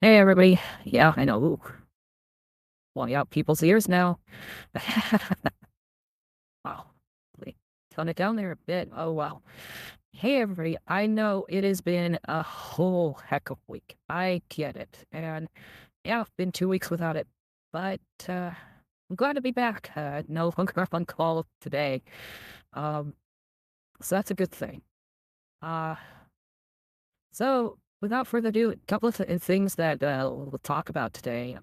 Hey everybody. Yeah, I know. Ooh, blowing out people's ears now. Wow. Really tone it down there a bit. Oh wow. Hey everybody. I know it has been a whole heck of a week. I get it. And yeah, I've been 2 weeks without it. But I'm glad to be back. No longer on call today. Um, so that's a good thing. Uh so without further ado, a couple of things that we'll talk about today.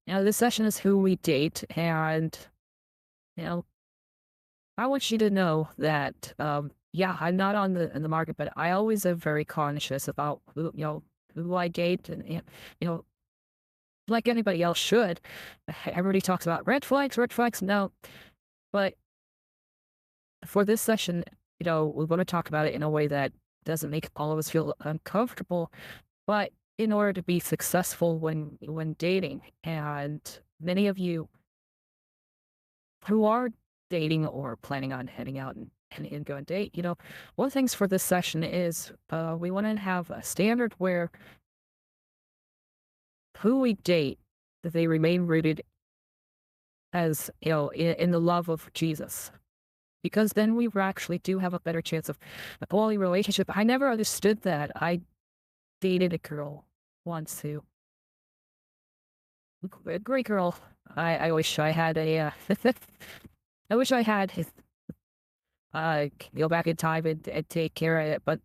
This session is who we date, and you know, I want you to know that, yeah, I'm not on the market, but I always am very conscious about who I date, and like anybody else should. Everybody talks about red flags, red flags. No, but for this session, we want to talk about it in a way that doesn't make all of us feel uncomfortable, but in order to be successful when dating, and many of you who are dating or planning on heading out and go on date, one of the things for this session is we want to have a standard where who we date, that they remain rooted as, in the love of Jesus. Because then we actually do have a better chance of a quality relationship. I never understood that. I dated a girl once who, a great girl. I wish I had I wish I had go back in time and take care of it. But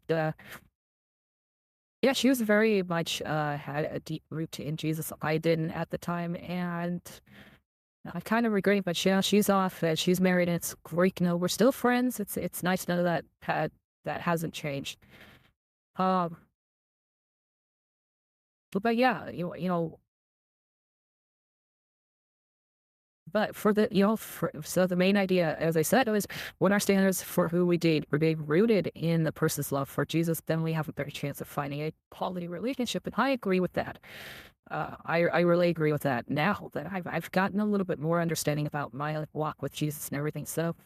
yeah, she was very much had a deep root in Jesus. I didn't at the time, and I kind of regret it. But yeah, she's off and she's married, and it's great. We're still friends. It's nice to know that that hasn't changed. Um, but yeah, but for the, so the main idea, as I said, was when our standards for who we date remain rooted in the person's love for Jesus, then we have a better chance of finding a quality relationship. And I agree with that. I really agree with that now that I've gotten a little bit more understanding about my walk with Jesus and everything. So,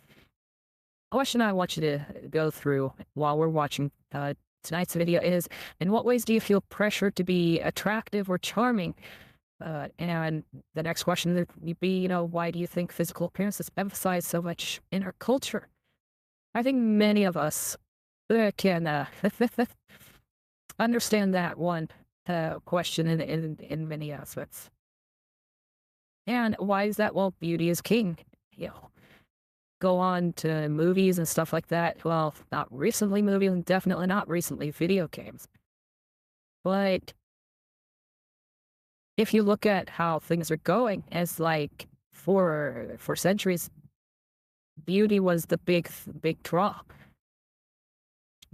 a question I want you to go through while we're watching tonight's video is: in what ways do you feel pressured to be attractive or charming? And the next question would be, why do you think physical appearance is emphasized so much in our culture? I think many of us can understand that one question in many aspects. And why is that? Well, beauty is king. You know, go on to movies and stuff like that. Well, not recently movies, and definitely not recently video games. But if you look at how things are going, as like for centuries, beauty was the big draw,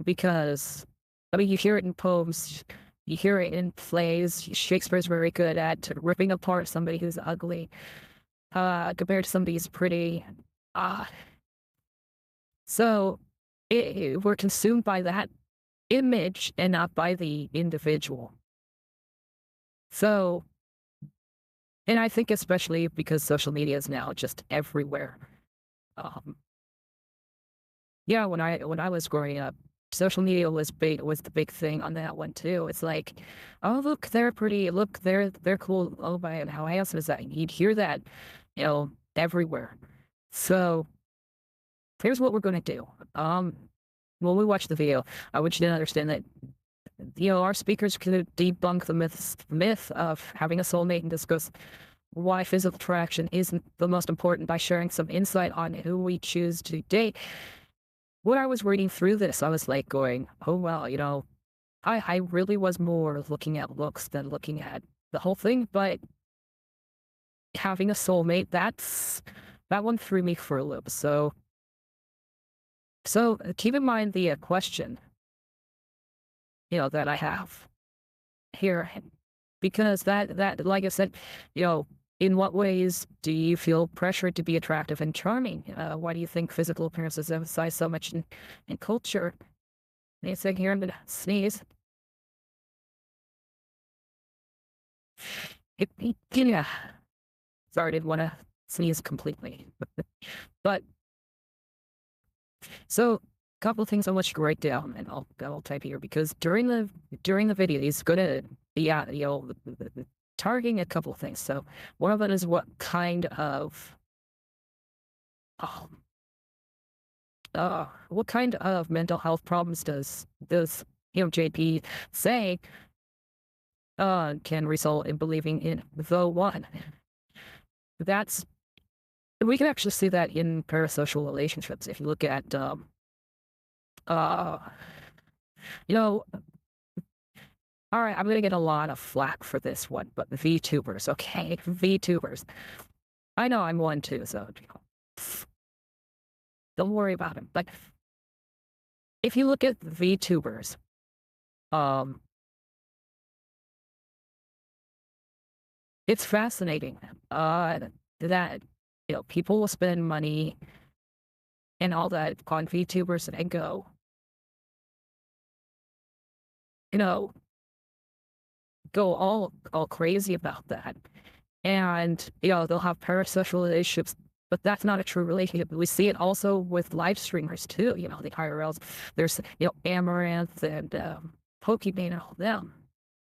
because I mean, you hear it in poems, you hear it in plays. Shakespeare's very good at ripping apart somebody who's ugly compared to somebody who's pretty. Uh, so we're consumed by that image and not by the individual. So, and I think especially because social media is now just everywhere. Um, yeah, when I was growing up, social media was the big thing on that one too. It's like, oh look, they're pretty. Look, they're cool. Oh my, how handsome is that? And you'd hear that, everywhere. So here's what we're gonna do. When we watch the video, I want you to understand that our speakers could debunk the myth of having a soulmate and discuss why physical attraction isn't the most important by sharing some insight on who we choose to date. When I was reading through this, I was like going, oh, well, I really was more looking at looks than looking at the whole thing. But having a soulmate, that one threw me for a loop. So keep in mind the question, that I have here, because that, like I said, in what ways do you feel pressured to be attractive and charming? Why do you think physical appearance is emphasized so much in culture? Anything here, I'm gonna sneeze. Yeah. Sorry, I didn't want to sneeze completely. But so a couple of things I want you to write down, and I'll type here, because during the video, he's gonna yeah, targeting a couple of things. So one of it is um, what kind of mental health problems does JP say can result in believing in the one? That's we can actually see that in parasocial relationships. If you look at uh you know all right, I'm gonna get a lot of flack for this one, but VTubers, okay, VTubers. I know I'm one too, so don't worry about it. But if you look at VTubers, um, it's fascinating that people will spend money and all that on VTubers and go, you know, go all crazy about that. And they'll have parasocial relationships, but that's not a true relationship. We see it also with live streamers too. The IRLs. There's Amaranth and Pokimane and all them.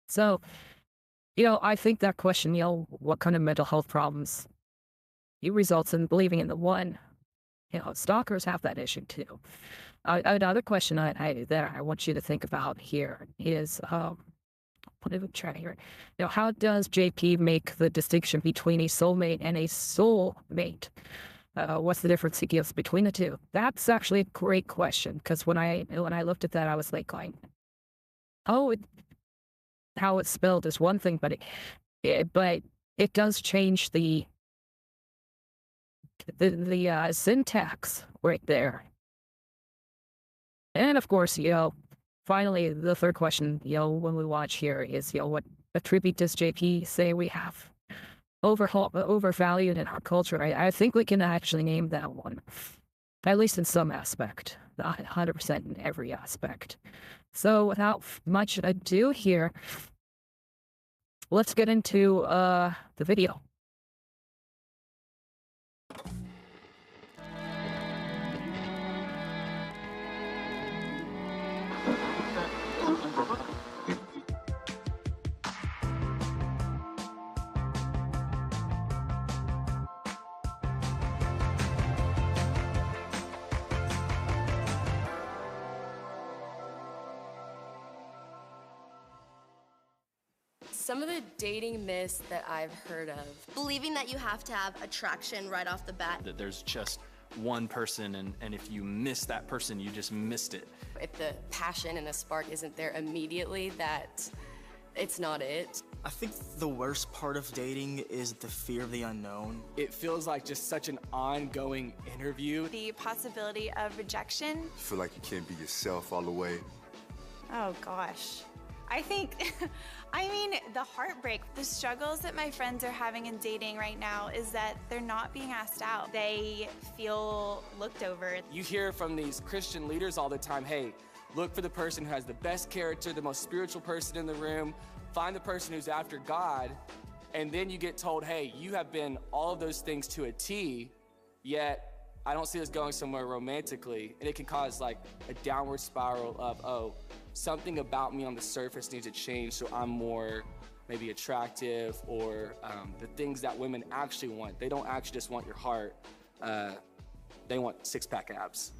So I think that question, what kind of mental health problems results in believing in the one. Stalkers have that issue too. Another question that I want you to think about here is what did we try here? How does JP make the distinction between a soulmate and a soulmate? What's the difference he gives between the two? That's actually a great question, because when I looked at that, I was like going, oh, how it's spelled is one thing, but it does change the syntax right there. And of course, finally, the third question, when we watch here is, what attribute does JP say we have overvalued in our culture? I think we can actually name that one, at least in some aspect, not 100% in every aspect. So without much ado here, let's get into the video. Some of the dating myths that I've heard of. Believing that you have to have attraction right off the bat. That there's just one person, and if you miss that person, you just missed it. If the passion and the spark isn't there immediately, that it's not it. I think the worst part of dating is the fear of the unknown. It feels like just such an ongoing interview. The possibility of rejection. You feel like you can't be yourself all the way. Oh gosh. I think, the heartbreak, the struggles that my friends are having in dating right now is that they're not being asked out. They feel looked over. You hear from these Christian leaders all the time, hey, look for the person who has the best character, the most spiritual person in the room, find the person who's after God, and then you get told, hey, you have been all of those things to a T, yet I don't see us going somewhere romantically. And it can cause like a downward spiral of, oh, something about me on the surface needs to change so I'm more maybe attractive, or the things that women actually want. They don't actually just want your heart. They want six-pack abs.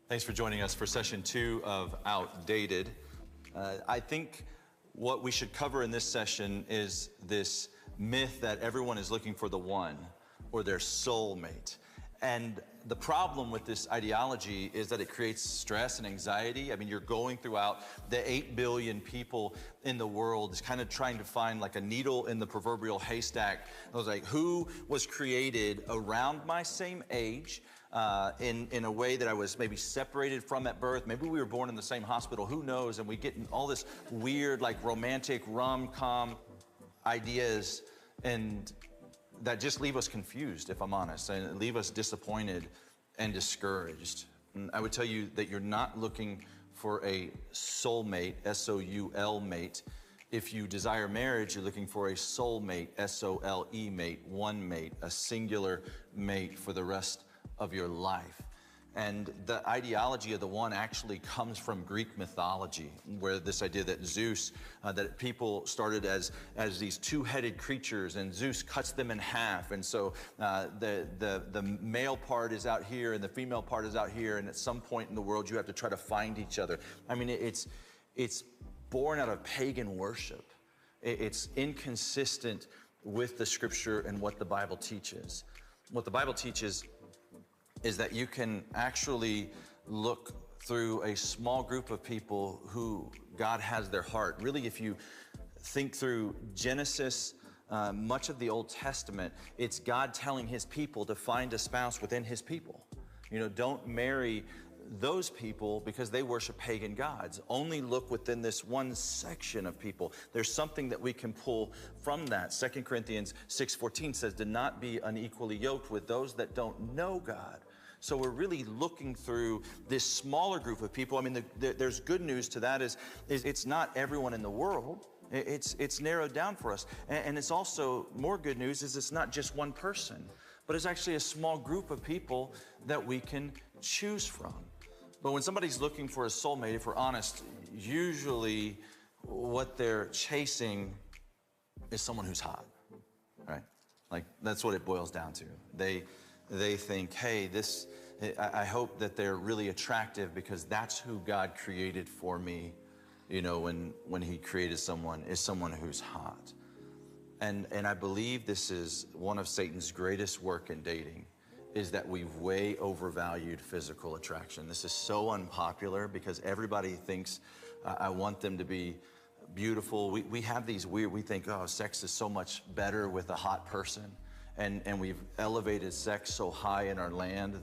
Thanks for joining us for session 2 of Outdated. I think what we should cover in this session is this myth that everyone is looking for the one or their soulmate. And the problem with this ideology is that it creates stress and anxiety. I mean, you're going throughout the 8 billion people in the world, is kind of trying to find like a needle in the proverbial haystack. I was like, who was created around my same age, in a way that I was maybe separated from at birth? Maybe we were born in the same hospital, who knows? And we get in all this weird, like romantic rom-com ideas, and that just leave us confused, if I'm honest, and leave us disappointed and discouraged. And I would tell you that you're not looking for a soulmate, S-O-U-L mate. If you desire marriage, you're looking for a soulmate, S-O-L-E mate, one mate, a singular mate for the rest of your life. And the ideology of the one actually comes from Greek mythology, where this idea that Zeus, that people started as these two-headed creatures, and Zeus cuts them in half. And so the male part is out here and the female part is out here. And at some point in the world, you have to try to find each other. I mean, it's born out of pagan worship. It's inconsistent with the scripture and what the Bible teaches. What the Bible teaches is that you can actually look through a small group of people who God has their heart. Really, if you think through Genesis, much of the Old Testament, it's God telling his people to find a spouse within his people. You know, don't marry those people because they worship pagan gods. Only look within this one section of people. There's something that we can pull from that. 2 Corinthians 6:14 says, do not be unequally yoked with those that don't know God. So we're really looking through this smaller group of people. I mean, there's good news to that is it's not everyone in the world. It's narrowed down for us. And it's also more good news is it's not just one person, but it's actually a small group of people that we can choose from. But when somebody's looking for a soulmate, if we're honest, usually what they're chasing is someone who's hot, right? Like, that's what it boils down to. They think, hey, I hope that they're really attractive because that's who God created for me, you know, when he created someone, is someone who's hot. And I believe this is one of Satan's greatest work in dating, is that we've way overvalued physical attraction. This is so unpopular because everybody thinks, I want them to be beautiful. We have these we think, oh, sex is so much better with a hot person. And we've elevated sex so high in our land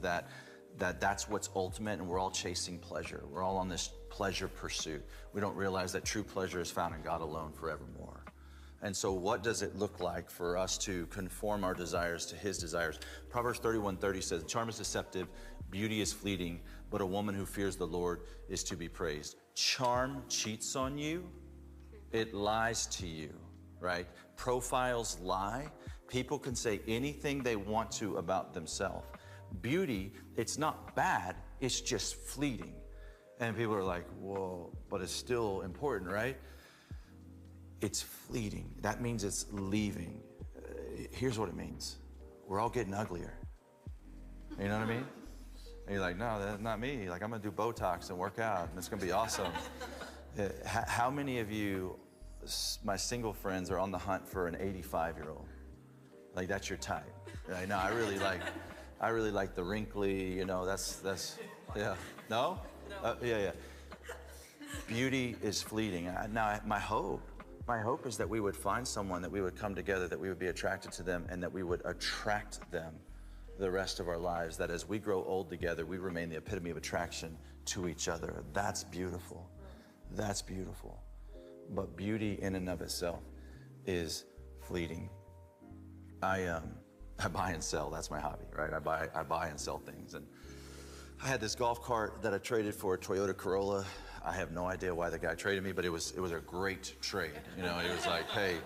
that's what's ultimate, and we're all chasing pleasure. We're all on this pleasure pursuit. We don't realize that true pleasure is found in God alone forevermore. And so what does it look like for us to conform our desires to his desires? Proverbs 31:30 says, charm is deceptive, beauty is fleeting, but a woman who fears the Lord is to be praised. Charm cheats on you. It lies to you, right? Profiles lie. People can say anything they want to about themselves. Beauty, it's not bad, it's just fleeting. And people are like, whoa, but it's still important, right? It's fleeting. That means it's leaving. Here's what it means. We're all getting uglier. You know what I mean? And you're like, no, that's not me. Like, I'm gonna do Botox and work out, and it's gonna be awesome. How many of you, my single friends, are on the hunt for an 85-year-old? Like, that's your type. Right? No, I really like the wrinkly, you know, that's yeah. No? Yeah. Beauty is fleeting. Now, my hope is that we would find someone, that we would come together, that we would be attracted to them, and that we would attract them the rest of our lives, that as we grow old together, we remain the epitome of attraction to each other. That's beautiful. That's beautiful. But beauty in and of itself is fleeting. I buy and sell. That's my hobby, right? I buy and sell things. And I had this golf cart that I traded for a Toyota Corolla. I have no idea why the guy traded me, but it was a great trade. You know, it was like, hey,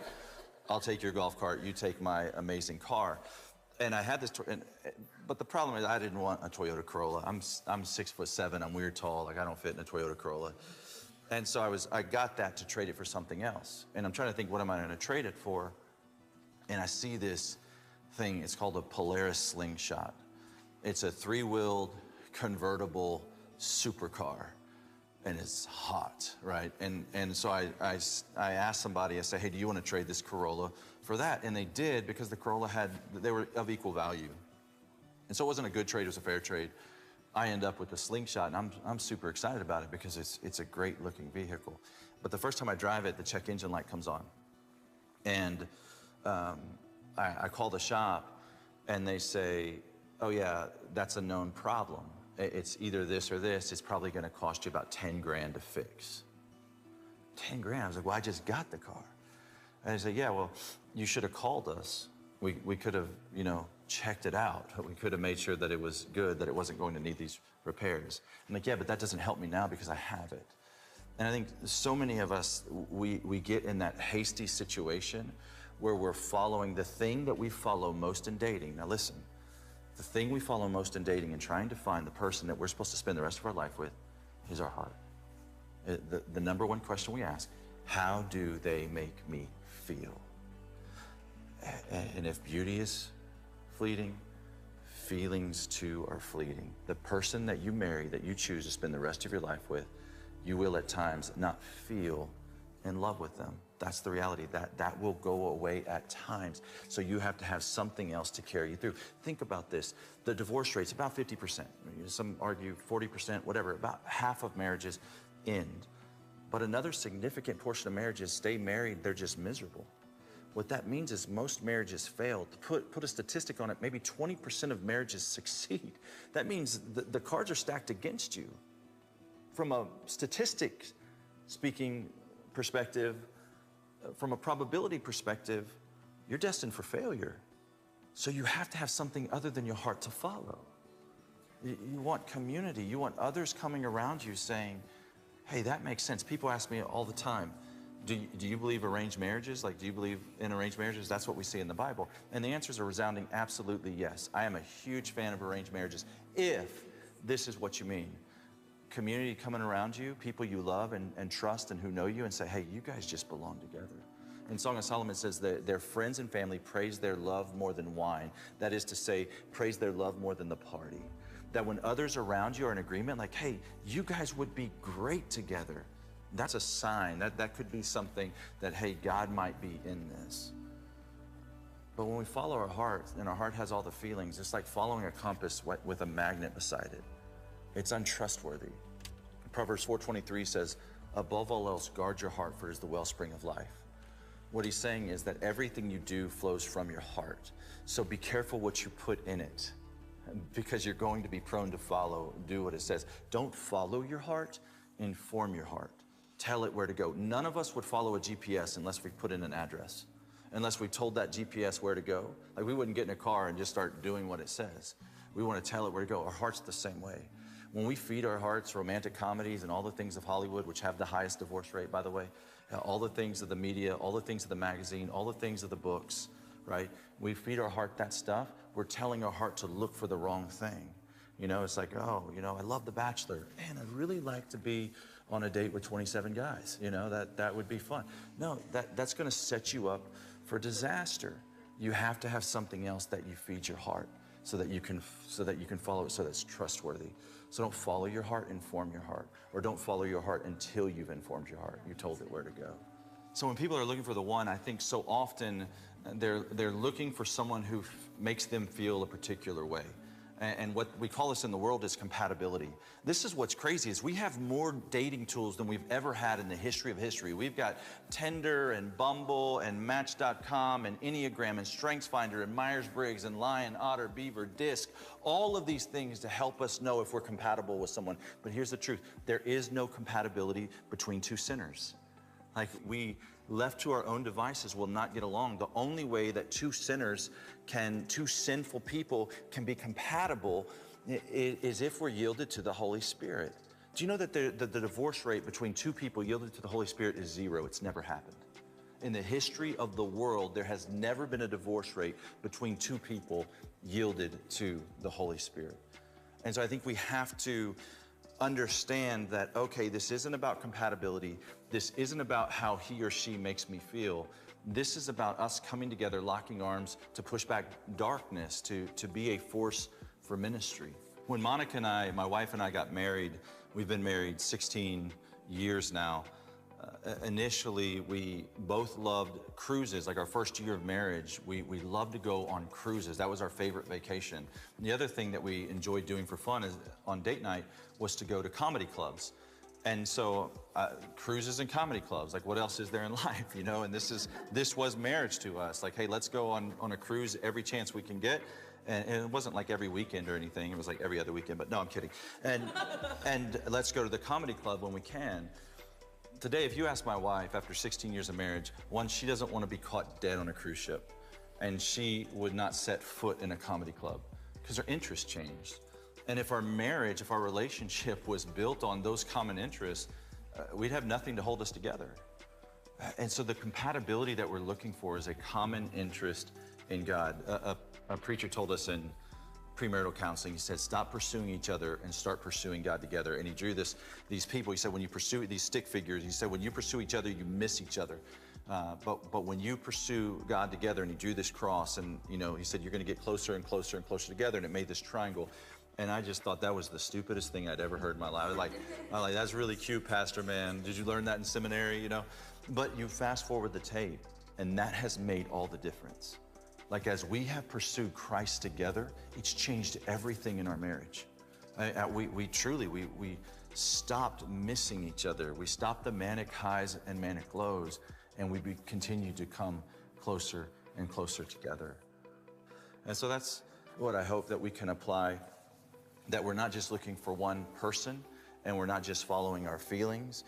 I'll take your golf cart, you take my amazing car. And I had this, but the problem is I didn't want a Toyota Corolla. I'm 6'7", I'm weird tall, like I don't fit in a Toyota Corolla. And so I got that to trade it for something else. And I'm trying to think, what am I gonna trade it for? And I see this thing, it's called a Polaris Slingshot. It's a 3-wheeled convertible supercar. And it's hot, right? And so I asked somebody, I said, hey, do you want to trade this Corolla for that? And they did, because the Corolla they were of equal value. And so it wasn't a good trade, it was a fair trade. I end up with the Slingshot, and I'm super excited about it because it's a great looking vehicle. But the first time I drive it, the check engine light comes on. And I call the shop, and they say, oh yeah, that's a known problem. It's either this or this. It's probably gonna cost you about 10 grand to fix. 10 grand, I was like, well, I just got the car. And they said, yeah, well, you should have called us. We could have, you know, checked it out. We could have made sure that it was good, that it wasn't going to need these repairs. I'm like, yeah, but that doesn't help me now because I have it. And I think so many of us, we get in that hasty situation where we're following the thing that we follow most in dating. Now listen, The thing we follow most in dating and trying to find the person that we're supposed to spend the rest of our life with is our heart. The number one question we ask, how do they make me feel? And if beauty is fleeting, feelings too are fleeting. The person that you marry, that you choose to spend the rest of your life with, you will at times not feel in love with them. That's the reality. That will go away at times. So you have to have something else to carry you through. Think about this. The divorce rate's about 50%. Some argue 40%, whatever. About half of marriages end. But another significant portion of marriages stay married, they're just miserable. What that means is most marriages fail. To put a statistic on it, maybe 20% of marriages succeed. That means the cards are stacked against you. From a statistic speaking perspective, from a probability perspective, you're destined for failure. So you have to have something other than your heart to follow. You want community. You want others coming around you saying, hey, that makes sense. People ask me all the time, do you believe arranged marriages? Like, do you believe in arranged marriages? That's what we see in the Bible. And the answers are resounding absolutely yes. I am a huge fan of arranged marriages if this is what you mean. Community coming around you, people you love and trust and who know you and say, hey, you guys just belong together. In Song of Solomon, it says that their friends and family praise their love more than wine. That is to say, praise their love more than the party. That when others around you are in agreement, like, hey, you guys would be great together. That's a sign. That could be something that, hey, God might be in this. But when we follow our heart, and our heart has all the feelings, it's like following a compass with a magnet beside it. It's untrustworthy. Proverbs 4:23 says, above all else, guard your heart, for it is the wellspring of life. What he's saying is that everything you do flows from your heart. So be careful what you put in it, because you're going to be prone to do what it says. Don't follow your heart, inform your heart. Tell it where to go. None of us would follow a GPS unless we put in an address, unless we told that GPS where to go. Like, we wouldn't get in a car and just start doing what it says. We want to tell it where to go. Our heart's the same way. When we feed our hearts romantic comedies and all the things of Hollywood, which have the highest divorce rate, by the way, all the things of the media, all the things of the magazine, all the things of the books, right? We feed our heart that stuff. We're telling our heart to look for the wrong thing. You know, it's like, oh, you know, I love The Bachelor. Man, I'd really like to be on a date with 27 guys. You know, that would be fun. No, that's going to set you up for disaster. You have to have something else that you feed your heart so that you can follow it, so that's trustworthy. So don't follow your heart, inform your heart. Or don't follow your heart until you've informed your heart. You told it where to go. So when people are looking for the one, I think so often they're looking for someone who makes them feel a particular way. And what we call this in the world is compatibility. This is what's crazy, is we have more dating tools than we've ever had in the history of history. We've got Tinder and Bumble and Match.com and Enneagram and StrengthsFinder and Myers-Briggs and Lion, Otter, Beaver, Disc, all of these things to help us know if we're compatible with someone. But here's the truth. There is no compatibility between two sinners. Like, we left to our own devices will not get along. The only way that two sinful people can be compatible is if we're yielded to the Holy Spirit. Do you know that the divorce rate between two people yielded to the Holy Spirit is 0? It's never happened. In the history of the world, there has never been a divorce rate between two people yielded to the Holy Spirit. And so I think we have to understand that, okay, this isn't about compatibility. This isn't about how he or she makes me feel. This is about us coming together, locking arms to push back darkness, to be a force for ministry. When Monica and I, my wife and I, got married, we've been married 16 years now. Initially, we both loved cruises. Like, our first year of marriage, we loved to go on cruises. That was our favorite vacation. And the other thing that we enjoyed doing for fun is on date night was to go to comedy clubs. And so cruises and comedy clubs, like, what else is there in life, you know? And this was marriage to us. Like, hey, let's go on a cruise every chance we can get. And it wasn't like every weekend or anything. It was like every other weekend, but no, I'm kidding. And let's go to the comedy club when we can. Today, if you ask my wife, after 16 years of marriage, one, she doesn't want to be caught dead on a cruise ship. And she would not set foot in a comedy club because her interests changed. And if our marriage, if our relationship was built on those common interests, we'd have nothing to hold us together. And so the compatibility that we're looking for is a common interest in God. A preacher told us in premarital counseling. He said, stop pursuing each other and start pursuing God together. And he drew these people. He said, when you pursue these stick figures, he said, when you pursue each other, you miss each other. But when you pursue God together, and he drew this cross, and he said, you're going to get closer and closer and closer together, and it made this triangle. And I just thought that was the stupidest thing I'd ever heard in my life. I was like, that's really cute, Pastor, man. Did you learn that in seminary, But you fast forward the tape, and that has made all the difference. Like, as we have pursued Christ together, it's changed everything in our marriage. We truly stopped missing each other. We stopped the manic highs and manic lows, and we continue to come closer and closer together. And so that's what I hope that we can apply, that we're not just looking for one person, and we're not just following our feelings,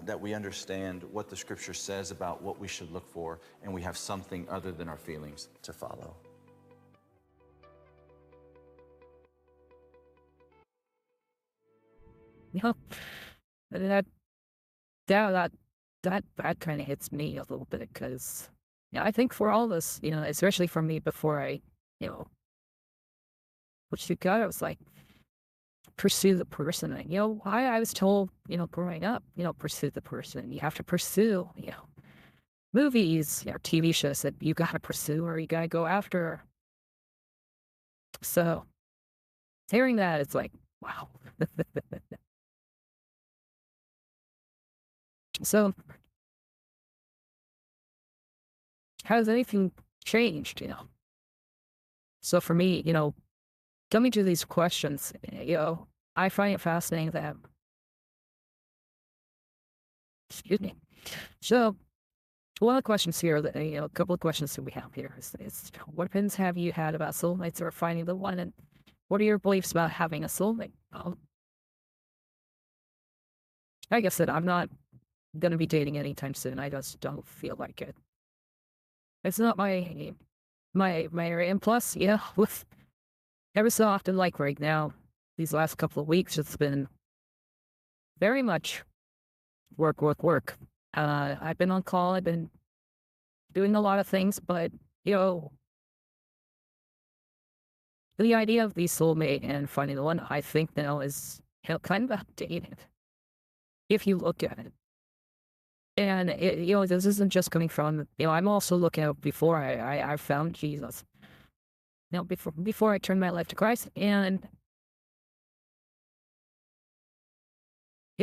that we understand what the scripture says about what we should look for, and we have something other than our feelings to follow. That kind of hits me a little bit, because I think for all of us, especially for me, before I, which you got, I was like, pursue the person. And, why I was told, growing up, pursue the person. You have to pursue, movies, TV shows that you got to pursue, or you got to go after. So hearing that, it's like, wow. So has anything changed, So for me, coming to these questions, I find it fascinating that, excuse me. So one of the questions here, that, a couple of questions that we have here is what opinions have you had about soulmates or finding the one, and what are your beliefs about having a soulmate? Like I said, I'm not going to be dating anytime soon. I just don't feel like it. It's not my area. And plus, with every so often, like right now, these last couple of weeks, it's been very much work. I've been on call. I've been doing a lot of things, but, the idea of the soulmate and finding the one, I think now is kind of outdated, if you look at it. And, this isn't just coming from, I'm also looking at before I found Jesus. Before I turned my life to Christ, and,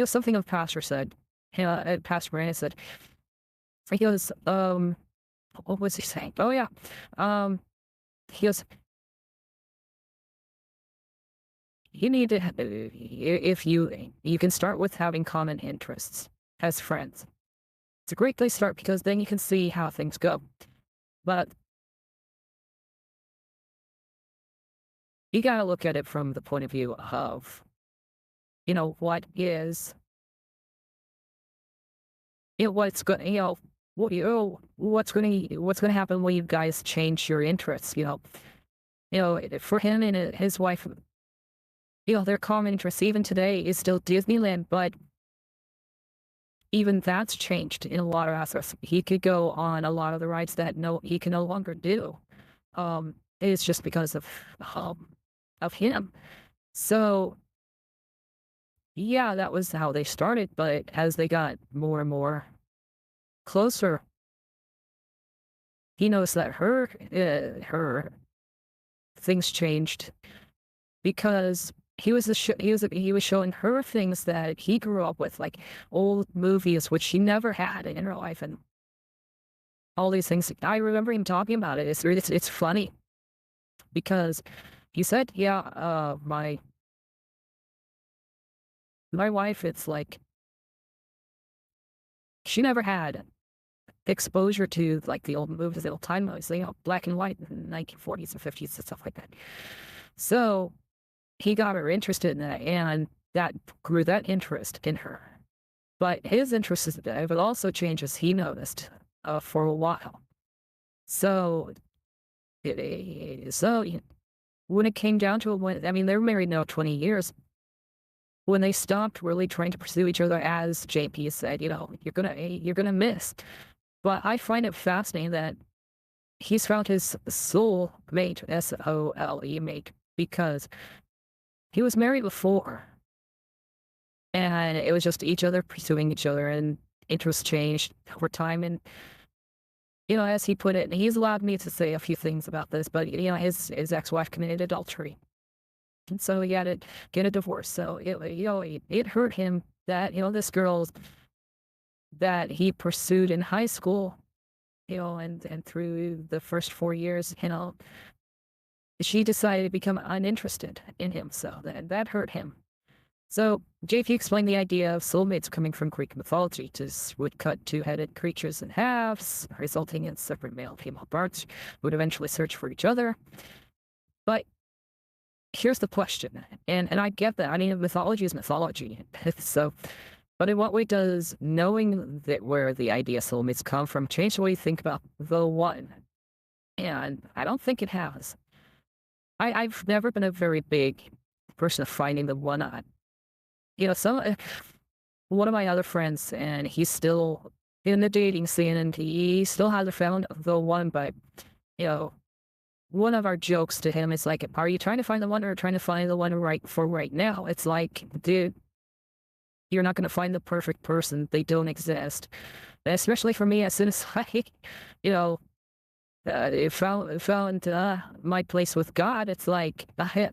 something the pastor said, Pastor Brandon said, he goes, what was he saying? Oh, yeah. He goes, you need to, if you can start with having common interests as friends. It's a great place to start, because then you can see how things go. But you gotta look at it from the point of view of, what is, what's going, what's going to happen when you guys change your interests. For him and his wife, their common interests even today is still Disneyland, but even that's changed in a lot of aspects. He could go on a lot of the rides that he can no longer do. It's just because of him. So yeah, that was how they started. But as they got more and more closer, he noticed that her things changed, because he was showing her things that he grew up with, like old movies which she never had in her life, and all these things. I remember him talking about it. It's funny, because he said, "Yeah, my wife, it's like she never had exposure to like the old movies, the old time movies, black and white in the 1940s and 50s and stuff like that." So he got her interested in that, and that grew that interest in her. But his interest is but also changes, he noticed, for a while. So, when it came down to it, they're married now 20 years. When they stopped really trying to pursue each other, as JP said, you're gonna miss. But I find it fascinating that he's found his soul mate, SOLE mate, because he was married before, and it was just each other pursuing each other, and interests changed over time. And as he put it, he's allowed me to say a few things about this, but his ex-wife committed adultery, and so he had to get a divorce. So it hurt him that this girl that he pursued in high school, and through the first 4 years, she decided to become uninterested in him. So that hurt him. So JP explained the idea of soulmates coming from Greek mythology. Would cut two-headed creatures in halves, resulting in separate male and female parts, would eventually search for each other. But here's the question, and I get that. I mean, mythology is mythology. So, but in what way does knowing that where the idea of soulmates come from change the way you think about the one? And I don't think it has. I've never been a very big person of finding the one. One of my other friends, and he's still in the dating scene, and he still hasn't found the one. But one of our jokes to him is like, "Are you trying to find the one, or trying to find the one right now?" It's like, dude, you're not going to find the perfect person. They don't exist. Especially for me, as soon as found my place with God, it's like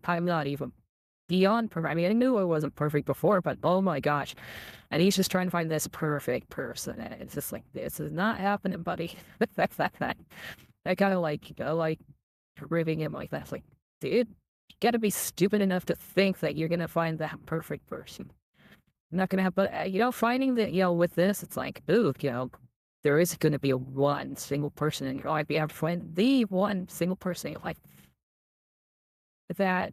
I'm not even beyond perfect. I mean, I knew I wasn't perfect before, but oh my gosh. And he's just trying to find this perfect person. And it's just like, this is not happening, buddy. I kind of like ribbing him like that. Like, dude, you gotta be stupid enough to think that you're gonna find that perfect person. Not gonna have, but finding that, with this, it's like, ooh, there is gonna be one single person in your life. You have to find the one single person in your life that.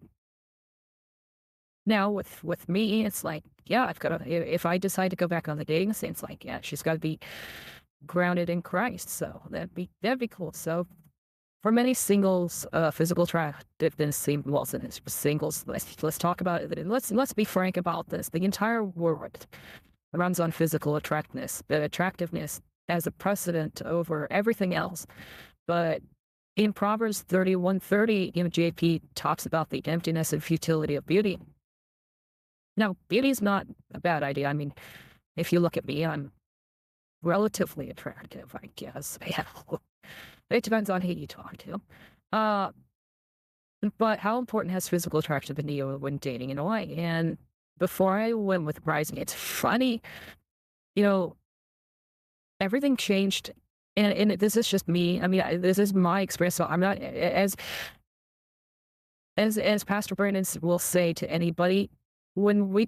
Now with me, it's like, yeah, I've got to. If I decide to go back on the dating scene, it's like, yeah, she's got to be grounded in Christ. So that'd be cool. So for many singles, physical attractiveness seems, well, singles. Let's talk about it. Let's be frank about this. The entire world runs on physical attractiveness as a precedent over everything else. But in Proverbs 31:30, JP talks about the emptiness and futility of beauty. Now, beauty is not a bad idea. I mean, if you look at me, I'm relatively attractive, I guess. It depends on who you talk to. But how important has physical attractiveness when dating in a way? And before I went with Rising, it's funny, everything changed. And this is just me. I mean, this is my experience. So I'm not, as Pastor Brandon will say to anybody, when we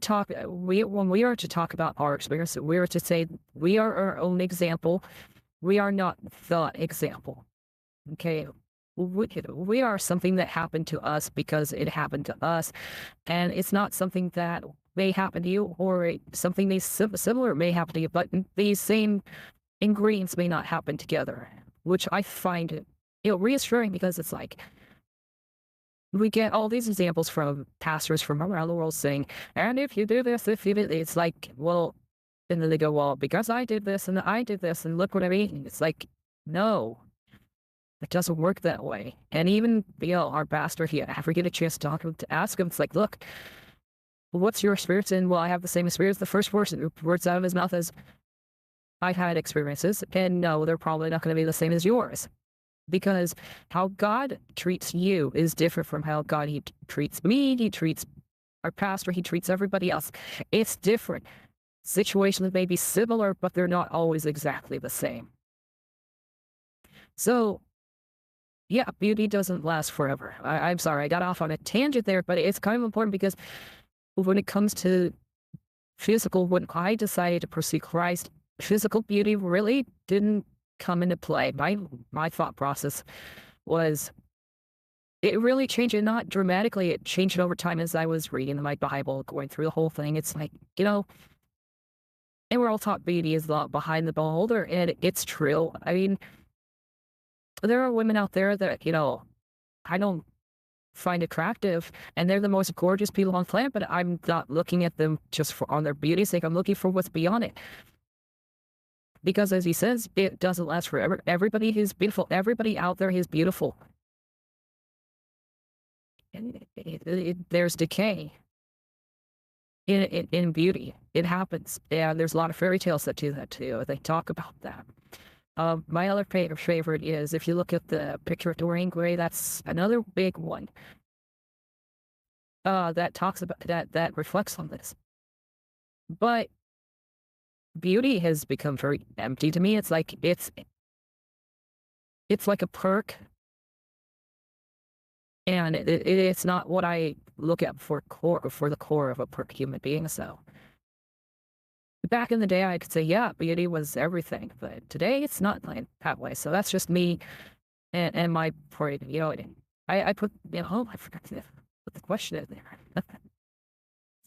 are to talk about our experience, we are to say we are our own example. We are not the example. Okay, we are something that happened to us because it happened to us, and it's not something that may happen to you, or something similar may happen to you, but these same ingredients may not happen together, which I find reassuring, because it's like, we get all these examples from pastors from around the world saying, and if you do this, it's like, well, and then they go, well, because I did this and I did this and look what I mean. It's like, no, it doesn't work that way. And even, our pastor, he ever get a chance to talk to him, to ask him, it's like, look, what's your experience? And well, I have the same experience. The first words out of his mouth is, I've had experiences, and no, they're probably not going to be the same as yours. Because how God treats you is different from how God he treats me, he treats our pastor, he treats everybody else. It's different. Situations may be similar, but they're not always exactly the same. So, yeah, beauty doesn't last forever. I'm sorry, I got off on a tangent there, but it's kind of important, because when it comes to physical, when I decided to pursue Christ, physical beauty really didn't come into play. My thought process was, it really changed, and not dramatically. It changed over time as I was reading my Bible, going through the whole thing. It's like, and we're all taught beauty is the behind the beholder, and it's true. I mean, there are women out there that, I don't find attractive, and they're the most gorgeous people on the planet, but I'm not looking at them just on their beauty's sake. I'm looking for what's beyond it. Because as he says, it doesn't last forever. Everybody who's beautiful, everybody out there is beautiful. there's decay in beauty. It happens. And there's a lot of fairy tales that do that too. They talk about that. My other favorite is if you look at the picture of Dorian Gray, that's another big one that talks about that reflects on this. But beauty has become very empty to me. It's like a perk, and it's not what I look at for the core of a perk human being. So back in the day, I could say, yeah, beauty was everything, but today it's not like that way. So that's just me and my point. I put, oh, I forgot to put the question in there.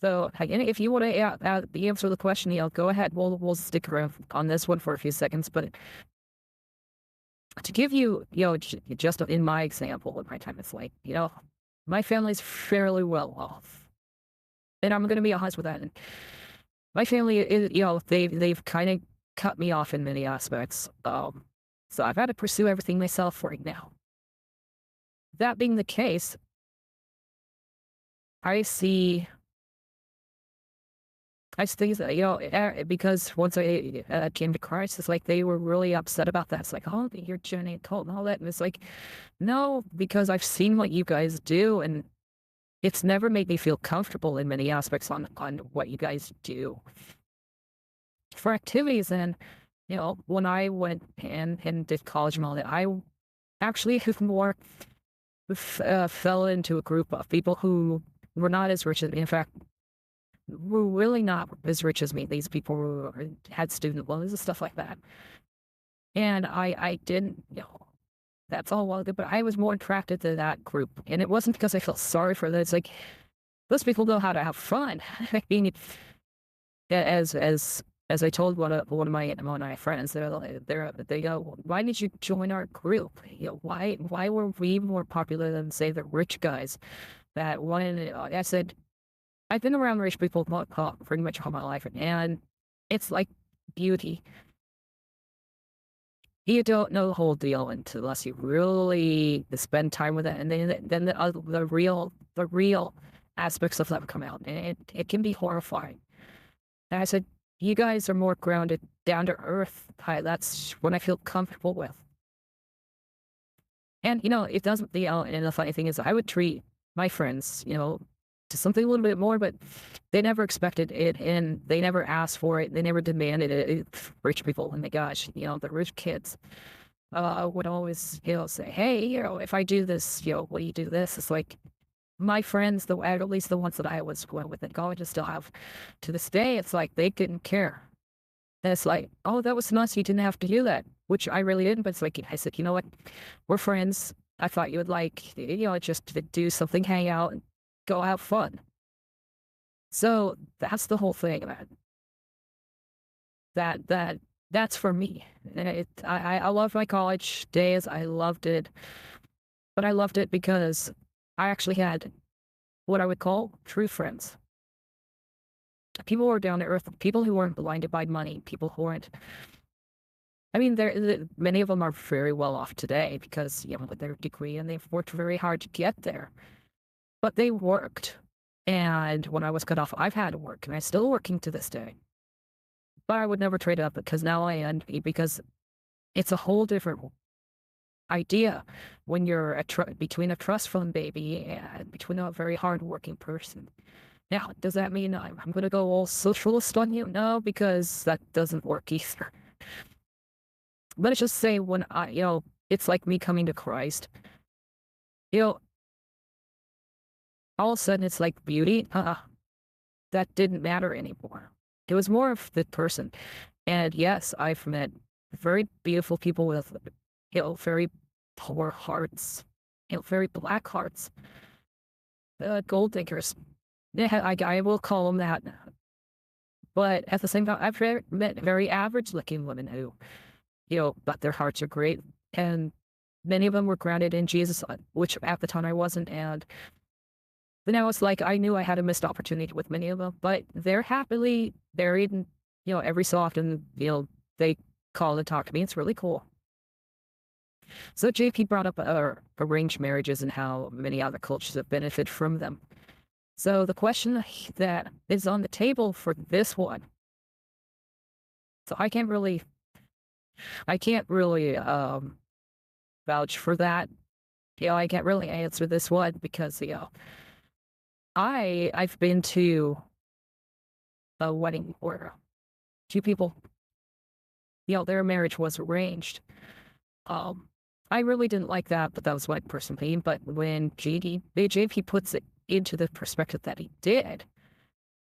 So again, if you want to answer the question, go ahead. We'll stick around on this one for a few seconds, but to give you, just in my example of my time, it's like, my family's fairly well off, and I'm going to be honest with that. And my family is, they've kind of cut me off in many aspects. So I've had to pursue everything myself right now. That being the case, I see that, because once I came to Christ, it's like they were really upset about that. It's like, oh, you're journey cult and all that. And it's like, no, because I've seen what you guys do, and it's never made me feel comfortable in many aspects on what you guys do. For activities, and, when I went and did college and all that, I actually more fell into a group of people who were not as rich as me. In fact, were really not as rich as me. These people had student loans and stuff like that. And I didn't, that's all well good, but I was more attracted to that group. And it wasn't because I felt sorry for them. It's like, those people know how to have fun. I mean, as I told one of my friends, they go, why did you join our group? Why were we more popular than, say, the rich guys that wanted? I said, I've been around rich people pretty much all my life, and it's like beauty. You don't know the whole deal unless you really spend time with it, and then the real aspects of that come out, and it can be horrifying. And I said, you guys are more grounded, down to earth. That's what I feel comfortable with. And it doesn't. And the funny thing is, I would treat my friends, to something a little bit more, but they never expected it, and they never asked for it. They never demanded it. Rich people, oh my gosh, the rich kids would always, say, hey, if I do this, will you do this? It's like my friends, at least the ones that I was going with in college, still have to this day. It's like they didn't care. And it's like, oh, that was nice. You didn't have to do that, which I really didn't. But it's like, I said, you know what? We're friends. I thought you would like, just to do something, hang out, and go have fun. So that's the whole thing, that's for me. I love my college days. I loved it, but I loved it because I actually had what I would call true friends. People who were down to earth, people who weren't blinded by money, people who weren't. I mean, many of them are very well off today because, with their degree, and they've worked very hard to get there. But they worked. And when I was cut off, I've had to work, and I'm still working to this day. But I would never trade up because now I envy, because it's a whole different idea when you're between a trust fund baby and between a very hardworking person. Now, does that mean I'm going to go all socialist on you? No, because that doesn't work either. Let's just say when it's like me coming to Christ. All of a sudden, it's like beauty. That didn't matter anymore. It was more of the person. And yes, I've met very beautiful people with, very poor hearts, very black hearts, gold diggers. Yeah, I will call them that. But at the same time, I've met very average-looking women who, but their hearts are great. And many of them were grounded in Jesus, which at the time I wasn't. And then I was like, I knew I had a missed opportunity with many of them, but they're happily married, and, every so often, they call and talk to me. It's really cool. So JP brought up arranged marriages and how many other cultures have benefited from them. So the question that is on the table for this one, so I can't really vouch for that. I can't really answer this one because I've been to a wedding where two people, their marriage was arranged. I really didn't like that, but that was my personal opinion. But when JP puts it into the perspective that he did,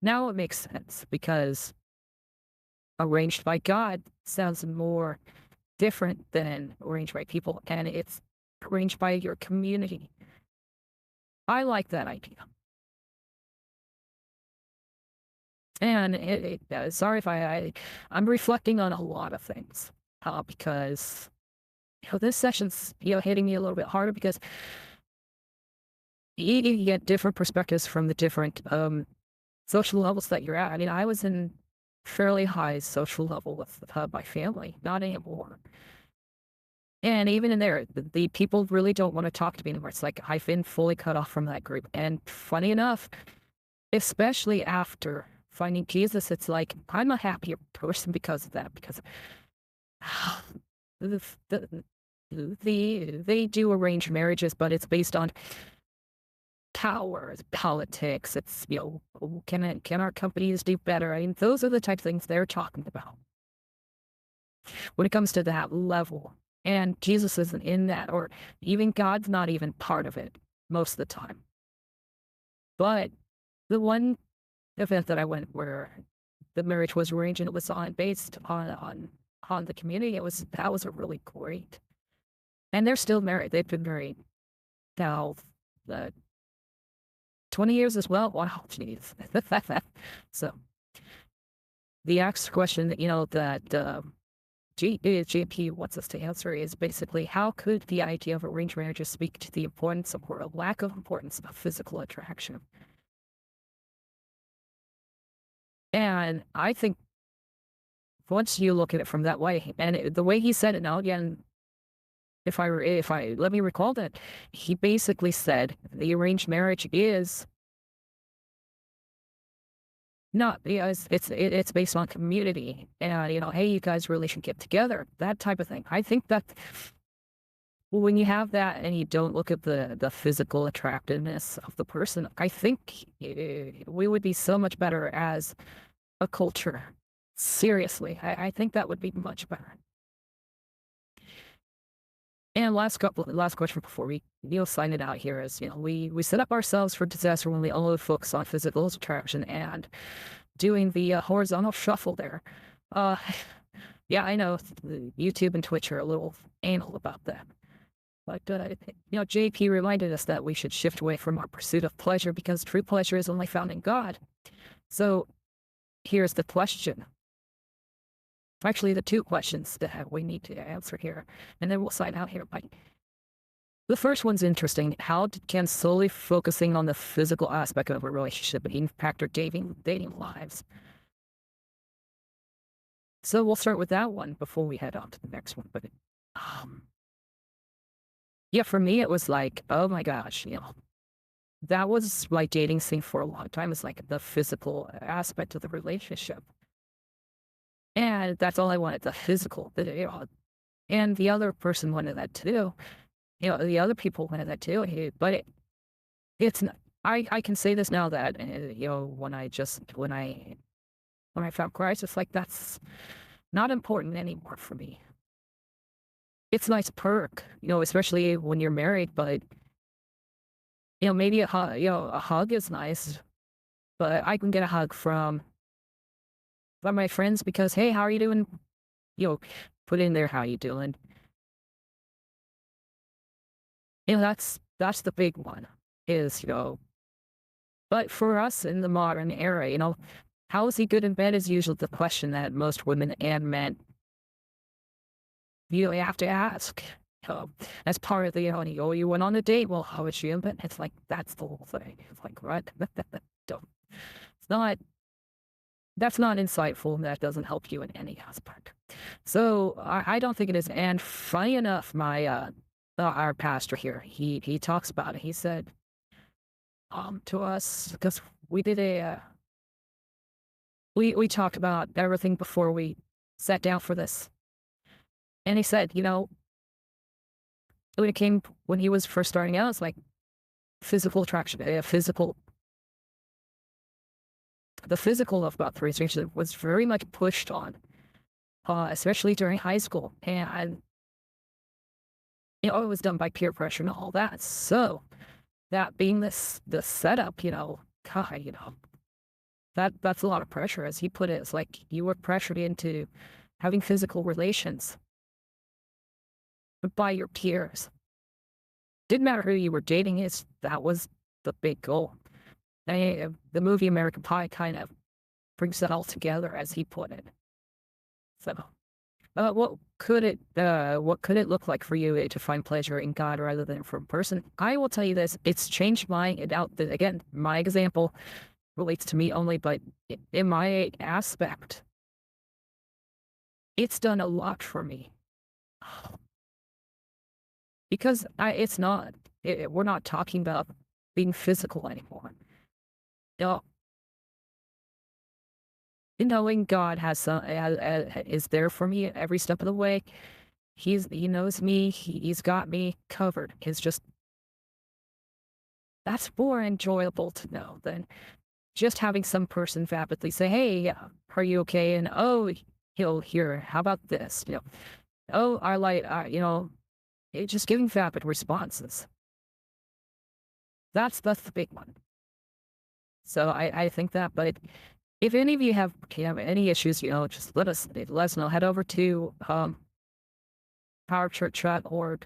now it makes sense because arranged by God sounds more different than arranged by people, and it's arranged by your community. I like that idea. And sorry if I'm reflecting on a lot of things because this session's hitting me a little bit harder because you get different perspectives from the different social levels that you're at. I mean, I was in fairly high social level with my family, not anymore. And even in there, the people really don't want to talk to me anymore. It's like I've been fully cut off from that group. And funny enough, especially after finding Jesus, it's like I'm a happier person because of that. Because they do arrange marriages, but it's based on powers, politics. It's can our companies do better? I mean, those are the type of things they're talking about when it comes to that level. And Jesus isn't in that, or even God's not even part of it most of the time. But the one event that I went where the marriage was arranged and it was based on the community, that was a really great. And they're still married. They've been married now 20 years as well. Wow, jeez. So the next question that that JP wants us to answer is basically, how could the idea of arranged marriages speak to the importance or a lack of importance of physical attraction? And I think once you look at it from that way, and the way he said it now, again, if I let me recall that, he basically said the arranged marriage is not, it's based on community and, hey, you guys really should get together, that type of thing. I think that when you have that and you don't look at the physical attractiveness of the person, I think we would be so much better as a culture. Seriously, I think that would be much better. And last question before we sign it out here is, we set up ourselves for disaster when we only focus on physical attraction and doing the horizontal shuffle there. Yeah, I know YouTube and Twitch are a little anal about that. But, JP reminded us that we should shift away from our pursuit of pleasure because true pleasure is only found in God. So here's the question. Actually, the two questions that we need to answer here, and then we'll sign out here. But the first one's interesting. How can solely focusing on the physical aspect of a relationship impact our dating lives? So we'll start with that one before we head on to the next one. But yeah, for me, it was like, oh my gosh, that was my dating scene for a long time. It's like the physical aspect of the relationship. And that's all I wanted, the physical. And the other person wanted that too. The other people wanted that too. But it's not, I can say this now that, when I found Christ, it's like that's not important anymore for me. It's a nice perk, especially when you're married, but, maybe a hug is nice, but I can get a hug from my friends because, hey, how are you doing? Put in there, how you doing? That's the big one is, but for us in the modern era, how is he good in bed is usually the question that most women and men, you have to ask. As part of the, you went on a date, well, how was she in bed? It's like, that's the whole thing. It's like, right? It's not, that's not insightful and that doesn't help you in any aspect. So I don't think it is. And funny enough, our pastor here, he talks about it. He said, to us, because we did we talked about everything before we sat down for this. And he said, when he was first starting out, it's like physical attraction, the physical of about three strangers was very much pushed on, especially during high school. And, it was done by peer pressure and all that. So that being the setup, God, that's a lot of pressure. As he put it, it's like you were pressured into having physical relations by your peers. Didn't matter who you were dating, that was the big goal. The movie American Pie kind of brings it all together, as he put it. So, what could it look like for you to find pleasure in God rather than from person? I will tell you this: it's changed again, my example relates to me only, but in my aspect, it's done a lot for me. Because we're not talking about being physical anymore. No, knowing God is there for me every step of the way. He knows me. He's got me covered. It's just that's more enjoyable to know than just having some person vapidly say, "Hey, are you okay?" And he'll hear, "How about this?" "Oh, our light," just giving vapid responses. That's the big one. So I think that, but if any of you have any issues, just let us know. Head over to Power Church Chat.org.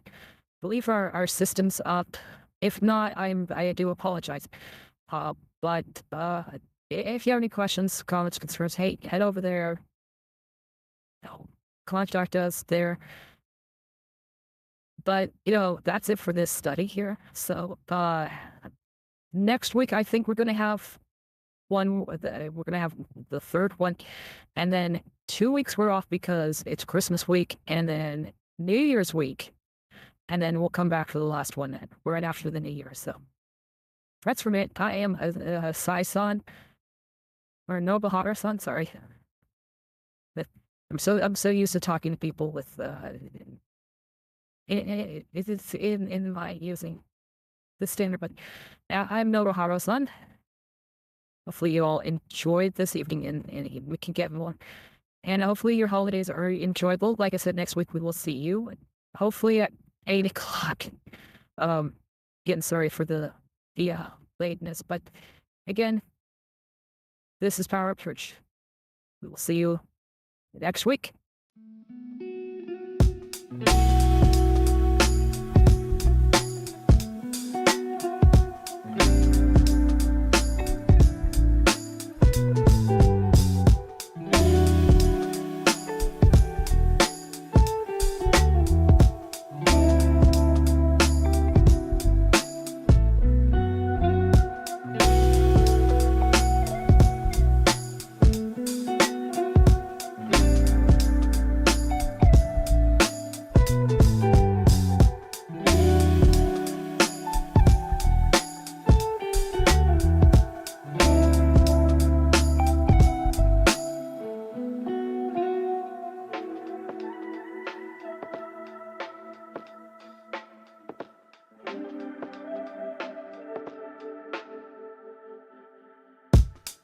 Believe our system's up. If not, I do apologize. But if you have any questions, comments, concerns, hey, head over there. Contact us there. But that's it for this study here. So next week, I think we're going to have we're going to have the third one, and then 2 weeks we're off because it's Christmas week, and then New Year's week, and then we'll come back for the last one then, right after the New Year. So that's from it. I am Asai-san, or Nobahara-san, sorry. I'm so used to talking to people with it's in my using the standard, but I'm Nobuharu-san. Hopefully you all enjoyed this evening and we can get more. And hopefully your holidays are enjoyable. Like I said, next week we will see you. Hopefully at 8 o'clock. Getting sorry for the lateness. But again, this is Power Up Church. We will see you next week.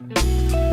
Thank you.